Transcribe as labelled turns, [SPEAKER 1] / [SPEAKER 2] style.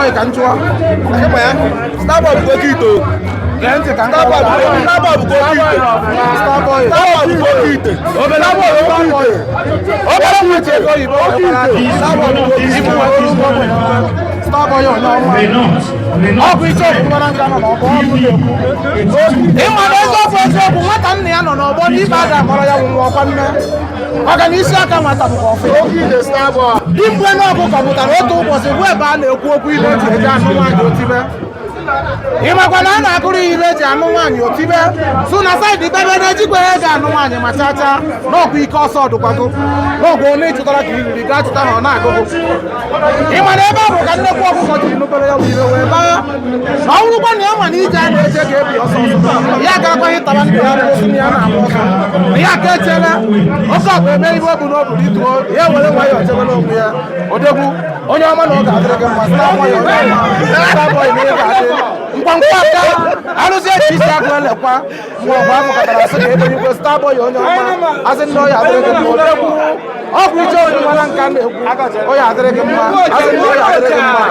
[SPEAKER 1] Starboy ka njụọ.
[SPEAKER 2] Starboy bụ oke ite.
[SPEAKER 1] Gee ntị ka
[SPEAKER 2] Starboy bụ oke ite.
[SPEAKER 1] Starboy
[SPEAKER 2] bụ oke ite.
[SPEAKER 1] obere nweta ego oyibo Starboy onye ọma ọ bụ iche ọbụgbara nka nọ n'ọgbọ ịma na eziokwu nwata nna ya nọ n'ọgbọ n'ibe a ga-akpọrọ ya nwa ọkwa nne maka na isi aka nwata bụkwa ọfụma dimgbe na ọkụkọ pụtara otu ụbọchị bụ ebe a na-ekwu okwu ile eji eji anụ nwaanyị otibe ịmakwa na a na-agụrụ ihe ile eji anụ nwaanyị otibe so na saịdị bebe na-ejikwa ihe eji anụ nwaanyị ma chacha n'ọgwụ ike ọsọ dụkwago n'ọgwụ onye ịchụtara ka iriri gaa chụta ha ọ na-agụgụ ịma na ebe a bụ ka nnekwu ọkụkọ jiri nubere ya wire wee baa na ọ bụrụkwa na ya nwa na ije a na-eje ka ebi ọsọ ya ga-akwaghị taba ndị ya na-esi na ya na-agba ọsọ na ya ka echela oke ọkụ eme ihe o bu n'obu ituo ya were nwayọọ chebe n'onwe ya odegwu onye ọma na ọ ga-adịrị gị mma Starboy onye ọma Starboy na ị ga-adị ngwangwa aka arụzi eji isi agụ elekwa mgbe ọgụ ahụ katara sị ka ebe nyekwe Starboy onye ọma asị ndị ọya adịrị gị mma odegwu ọ bụ iche obi nwara nka na-ekwu ọya adịrị gị mma asị ndị ọya adịrị gị mma